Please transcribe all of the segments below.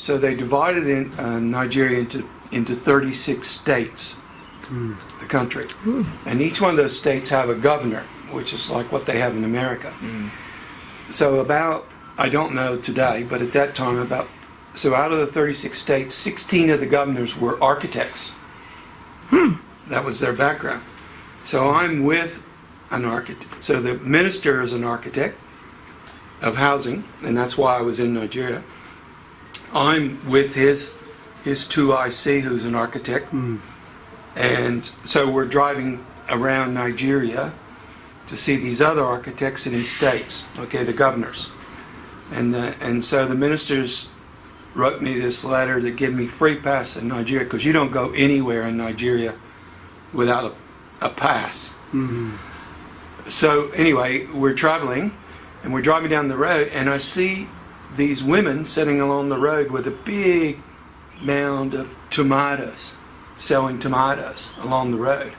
So they divided Nigeria into 36 states, the country. And each one of those states have a governor, which is like what they have in America. So about, I don't know today, but at that time so out of the 36 states, 16 of the governors were architects. That was their background. So I'm with an architect. So the minister is an architect of housing, and that's why I was in Nigeria. I'm with his 2IC, who's an architect. And so we're driving around Nigeria to see these other architects in his states, okay, the governors. And so the ministers wrote me this letter that gave me free pass in Nigeria, because you don't go anywhere in Nigeria without a pass. So anyway, we're traveling, and we're driving down the road, and I see these women sitting along the road with a big mound of tomatoes, selling tomatoes along the road.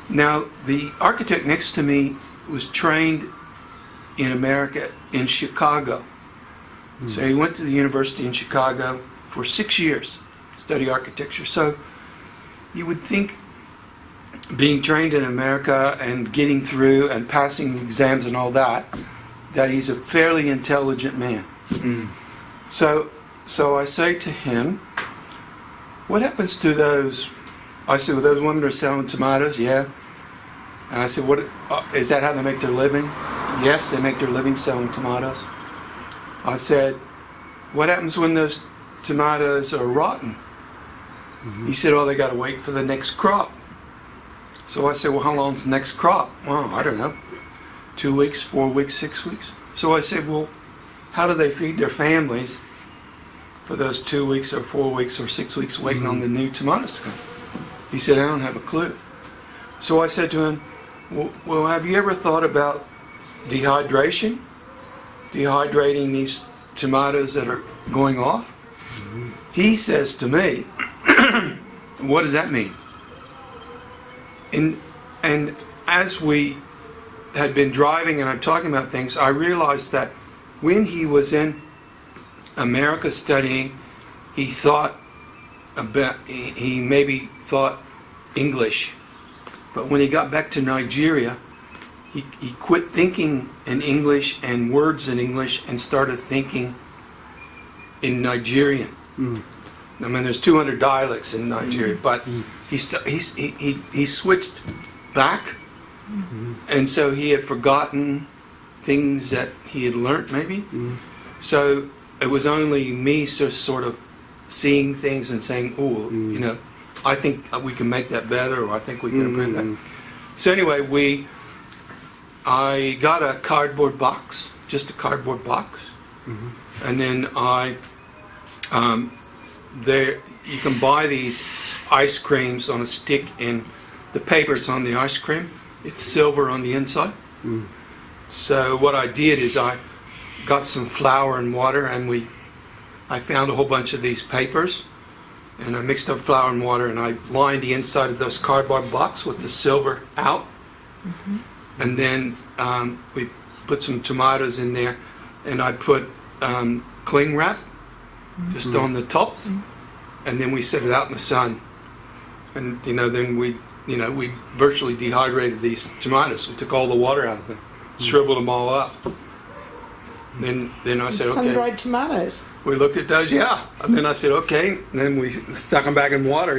Now, the architect next to me was trained in America, in Chicago. So he went to the university in Chicago for 6 years, study architecture. So you would think, being trained in America and getting through and passing exams and all that he's a fairly intelligent man. So I say to him, what happens to those? I said, well, those women are selling tomatoes, yeah. And I said, what is that how they make their living? Yes, they make their living selling tomatoes. I said, what happens when those tomatoes are rotten? He said, oh, they got to wait for the next crop. So I said, well, how long's the next crop? Well, I don't know. 2 weeks, 4 weeks, 6 weeks. So I said, well, how do they feed their families for those 2 weeks or 4 weeks or 6 weeks waiting on the new tomatoes to come? He said, I don't have a clue. So I said to him, well, have you ever thought about dehydration? Dehydrating these tomatoes that are going off? He says to me, what does that mean? And as we had been driving and I'm talking about things, I realized that when he was in America studying, he maybe thought English. But when he got back to Nigeria, he quit thinking in English and words in English and started thinking in Nigerian. I mean, there's 200 dialects in Nigeria, but he switched back, and so he had forgotten things that he had learnt, maybe. So it was only me just sort of seeing things and saying, oh, you know, I think we can make that better, or I think we can improve that. So anyway, I got a cardboard box, just a cardboard box, and then there you can buy these ice creams on a stick, and the paper's on the ice cream. It's silver on the inside. So what I did is I got some flour and water, and I found a whole bunch of these papers, and I mixed up flour and water, and I lined the inside of those cardboard box with the silver out. And then we put some tomatoes in there, and I put cling wrap just on the top, and then we set it out in the sun. And then we virtually dehydrated these tomatoes. We took all the water out of them, shriveled them all up. Then I said, okay. Sun-dried tomatoes. We looked at those, yeah. And then I said, okay. And then we stuck them back in water,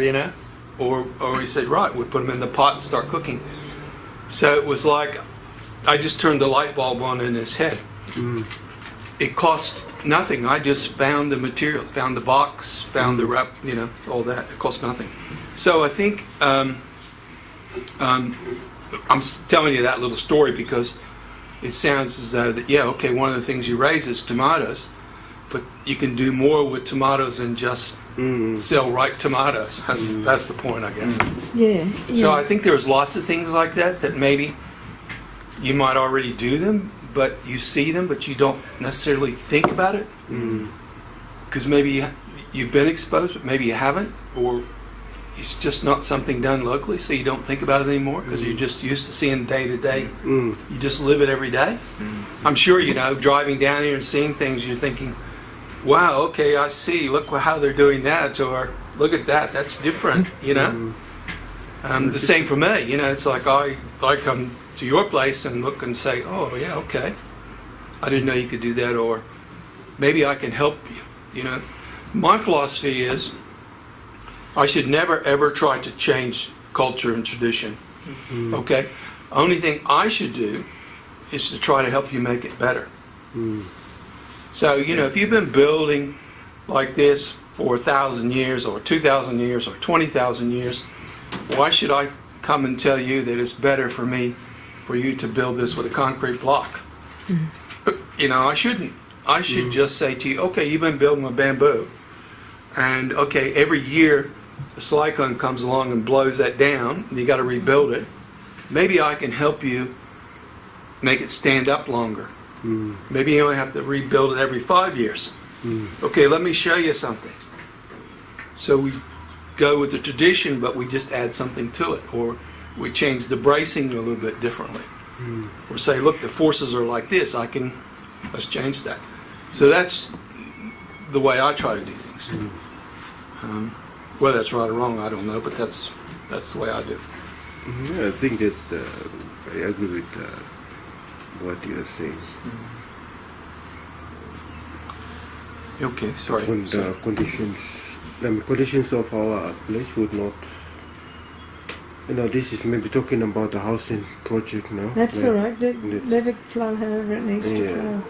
or we said, right, we put them in the pot and start cooking. So it was like I just turned the light bulb on in his head. It cost nothing. I just found the material, found the box, found the wrap, all that. It cost nothing. So I think I'm telling you that little story because it sounds as though that, one of the things you raise is tomatoes, but you can do more with tomatoes than just sell ripe tomatoes. That's the point, I guess. Yeah. So I think there's lots of things like that maybe you might already do them, but you see them, but you don't necessarily think about it. Because maybe you've been exposed, but maybe you haven't, or it's just not something done locally, so you don't think about it anymore because you're just used to seeing day to day. You just live it every day. I'm sure, driving down here and seeing things, you're thinking, wow, okay, I see. Look how they're doing that, or look at that. That's different, you know. The same for me, you know. It's like I come to your place and look and say, oh yeah, okay, I didn't know you could do that, or maybe I can help you. You know, my philosophy is I should never ever try to change culture and tradition. Okay, only thing I should do is to try to help you make it better. So, you know, if you've been building like this for 1,000 years or 2,000 years or 20,000 years, why should I come and tell you that it's better for you to build this with a concrete block? You know, I shouldn't. I should just say to you, okay, you've been building with bamboo, and okay, every year the cyclone comes along and blows that down, and you got to rebuild it. Maybe I can help you make it stand up longer. Maybe you only have to rebuild it every 5 years. Okay, let me show you something. So we go with the tradition, but we just add something to it, or we change the bracing a little bit differently, or say, look, the forces are like this. Let's change that. So that's the way I try to do things. Whether that's right or wrong, I don't know, but that's the way I do. Yeah, I think I agree with what you're saying. Okay, sorry. When the conditions of our place would not, you know, this is maybe talking about the housing project now. That's all right. Let it flow however it needs to flow.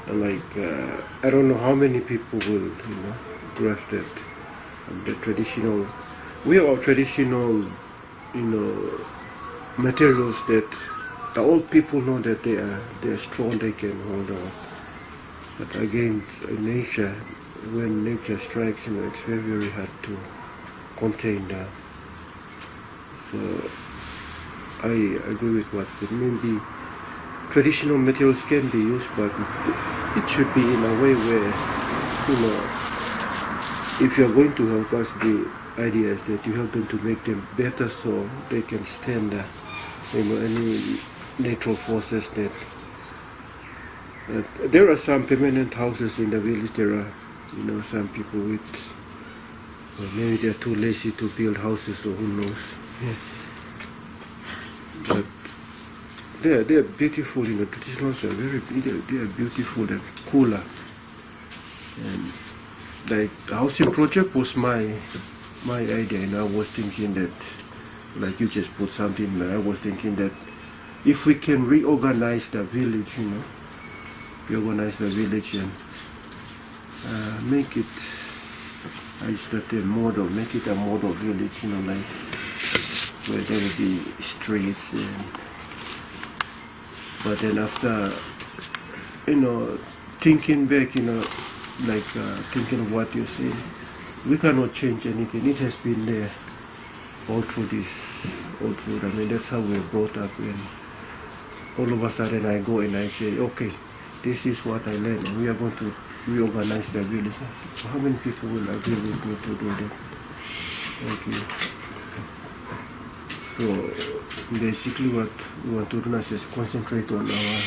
And I don't know how many people will, you know, grasp that. The traditional, we have our traditional, you know, materials that the old people know that they are strong, they can hold on. But again, in nature, when nature strikes, you know, it's very, very hard to contain that. So I agree with what you said. Maybe traditional materials can be used, but it should be in a way where, you know, if you're going to help us, the idea is that you help them to make them better so they can stand you know, any natural forces that there are some permanent houses in the village. There are, you know, some people with maybe they're too lazy to build houses, or who knows. But they're beautiful, you know. Traditionals are they are beautiful and cooler. And like the housing project was my idea, and I was thinking that, like you just put something there, I was thinking that if we can reorganize the village, you know, reorganize the village and make it, I start a model, make it a model village, you know, like where there will be streets, but then after, you know, thinking back, you know, like thinking of what you say, we cannot change anything. It has been there all through. I mean, that's how we're brought up. And all of a sudden I go and I say, okay, this is what I learned, and we are going to reorganize the village. So how many people will agree with me to do that? Thank you. So basically what we want to do now is concentrate on our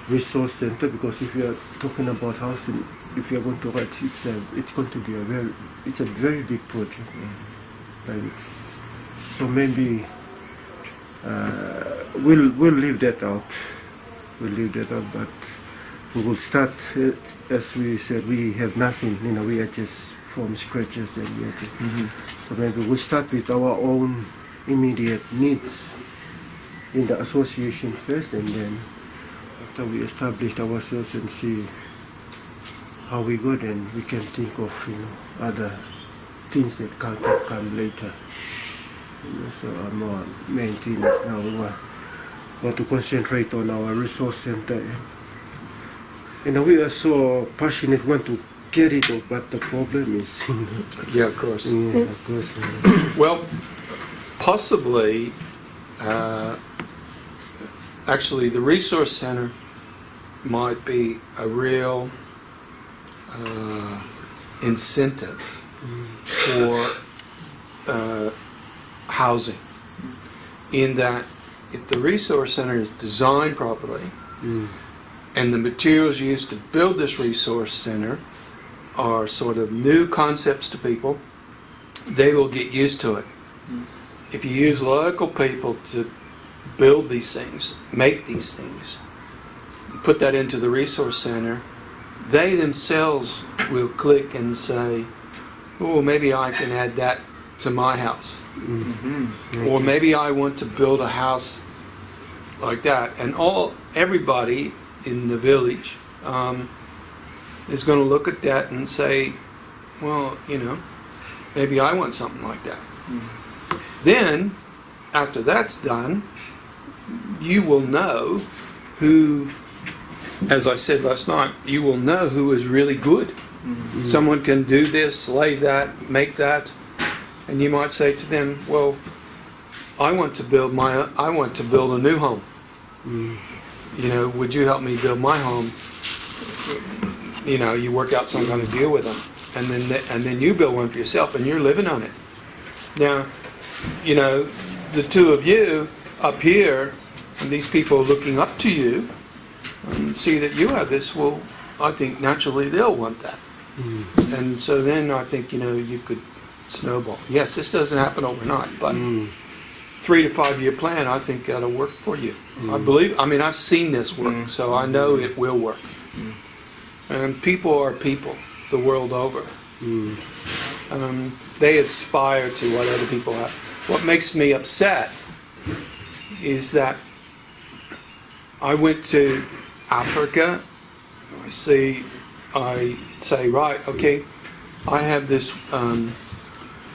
resource center, because if you are talking about housing, if you are going to write, it's going to be a very big project. Like, so maybe we'll leave that out. But we will start, as we said, we have nothing. You know, we are just from scratches, and we are just, so maybe we'll start with our own immediate needs in the association first, and then after we establish ourselves and see how we go, then we can think of, you know, other things that can come later. You know, so our more main thing is now we want to concentrate on our resource center. And we are so passionate, want to get it off, but the problem is, you know, Yeah, of course. of course. Well, possibly, actually, the resource center might be a real incentive for housing, in that if the resource center is designed properly And the materials used to build this resource center are sort of new concepts to people. They will get used to it. If you use local people to build these things, make these things, put that into the resource center, they themselves will click and say, oh, maybe I can add that to my house. Or maybe I want to build a house like that. And everybody in the village is going to look at that and say, well, maybe I want something like that. Then, after that's done, you will know who, as I said last night, you will know who is really good. Someone can do this, lay that, make that, and you might say to them, well, I want to build a new home. Would you help me build my home? You work out some kind of deal with them, and then you build one for yourself, and you're living on it. Now, the two of you up here, and these people looking up to you, and see that you have this, well, I think naturally they'll want that. And so then I think, you could snowball. Yes, this doesn't happen overnight, but 3 to 5 year plan, I think that'll work for you. I've seen this work, so I know it will work. And people are people the world over. They aspire to what other people have. What makes me upset is that I went to Africa. I say, right, okay, I have this,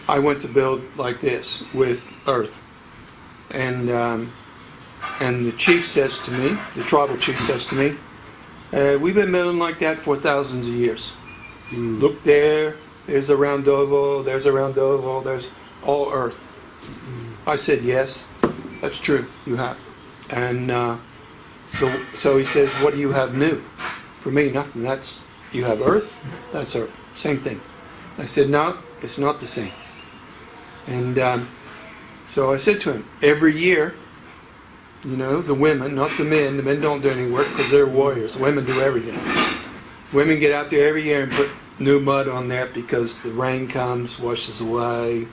I went to build like this with earth. And the chief says to me, the tribal chief says to me, we've been building like that for thousands of years. Look there's a round oval, there's all earth. I said, yes, that's true, you have. And so he says, what do you have new? For me, nothing. You have earth, that's earth. Same thing. I said, no, it's not the same. And so I said to him, every year, the women, not the men don't do any work because they're warriors. The women do everything. Women get out there every year and put new mud on there because the rain comes, washes away,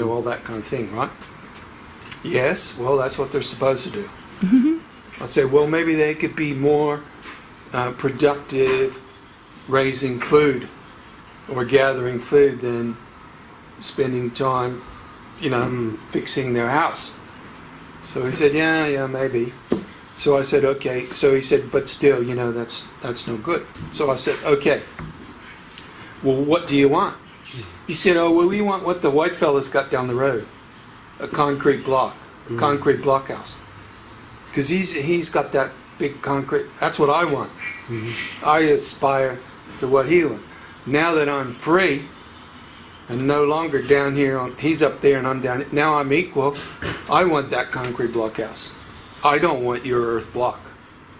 all that kind of thing, right? Yes, well, that's what they're supposed to do. I said, well, maybe they could be more productive raising food or gathering food than spending time, fixing their house. So he said, yeah, maybe. So I said, okay. So he said, but still, that's no good. So I said, okay. Well, what do you want? He said, oh, well, we want what the white fella's got down the road. A concrete block. A concrete block house. Because he's got that big concrete. That's what I want. I aspire to what he wants. Now that I'm free, and no longer down here, he's up there and I'm down here. Now I'm equal. I want that concrete block house. I don't want your earth block.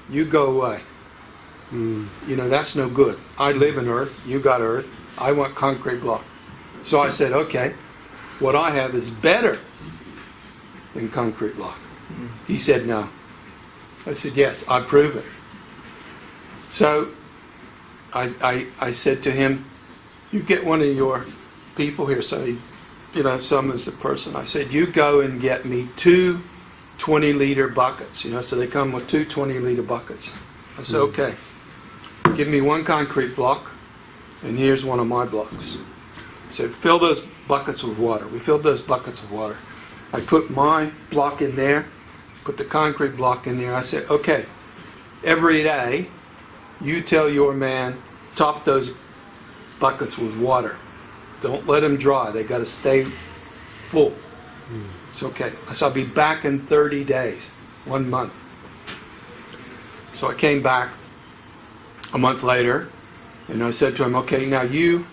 You go away. That's no good. I live in earth. You got earth. I want concrete block. So I said, okay, what I have is better than concrete block. He said, no. I said, yes, I prove it. So I said to him, you get one of your people here. So he, summons the person. I said, you go and get me 2 20-liter buckets. So they come with 2 20-liter buckets. I said, okay. Give me 1 concrete block, and here's one of my blocks. I said, fill those buckets with water. We filled those buckets with water. I put my block in there, put the concrete block in there. I said, okay, every day, you tell your man, top those buckets with water. Don't let them dry. They got to stay full. It's okay. So I'll be back in 30 days, 1 month. So I came back a month later, and I said to him, okay, now you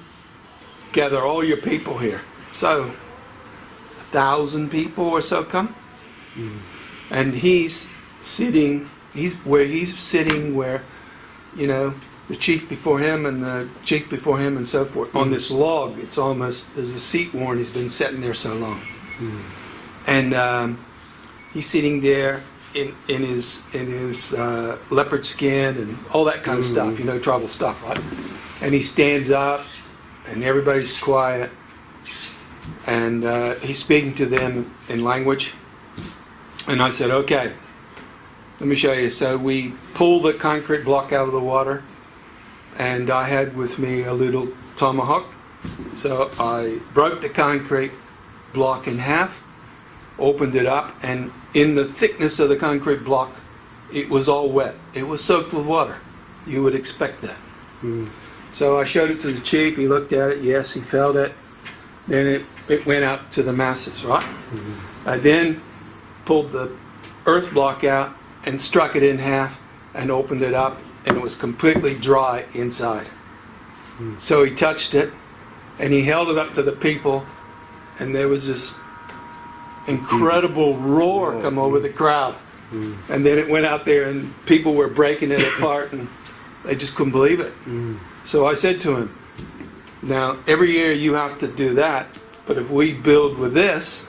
gather all your people here. So 1,000 people or so come. And he's sitting where, the chief before him and the chief before him and so forth. On this log, it's almost, there's a seat worn, he's been sitting there so long. And he's sitting there, in his leopard skin and all that kind of stuff, tribal stuff, right? And he stands up, and everybody's quiet, and he's speaking to them in language. And I said, okay, let me show you. So we pulled the concrete block out of the water, and I had with me a little tomahawk. So I broke the concrete block in half, opened it up, and in the thickness of the concrete block, it was all wet. It was soaked with water. You would expect that. So I showed it to the chief. He looked at it. Yes, he felt it. Then it went out to the masses, right? I then pulled the earth block out and struck it in half and opened it up, and it was completely dry inside. So he touched it, and he held it up to the people, and there was this incredible roar come over the crowd. And then it went out there, and people were breaking it apart, and they just couldn't believe it. So I said to him, now every year you have to do that, but if we build with this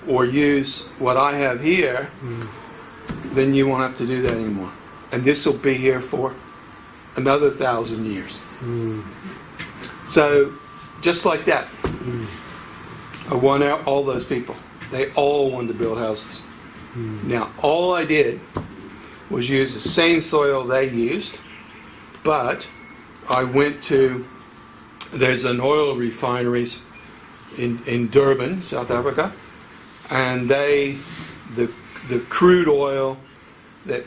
or use what I have here, then you won't have to do that anymore. And this will be here for another 1,000 years. So just like that, I won out all those people. They all wanted to build houses. Now all I did was use the same soil they used, but I went to, there's an oil refineries in Durban, South Africa, and the crude oil that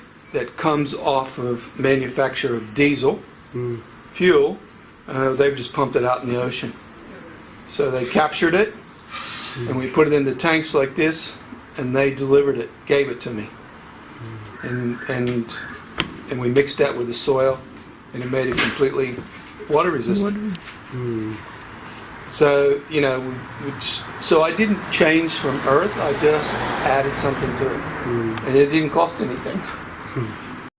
comes off of manufacture of diesel fuel, they've just pumped it out in the ocean. So they captured it, and we put it into tanks like this, and they delivered it, gave it to me, and we mixed that with the soil, and it made it completely water resistant. So so I didn't change from earth. I just added something to it, and it didn't cost anything.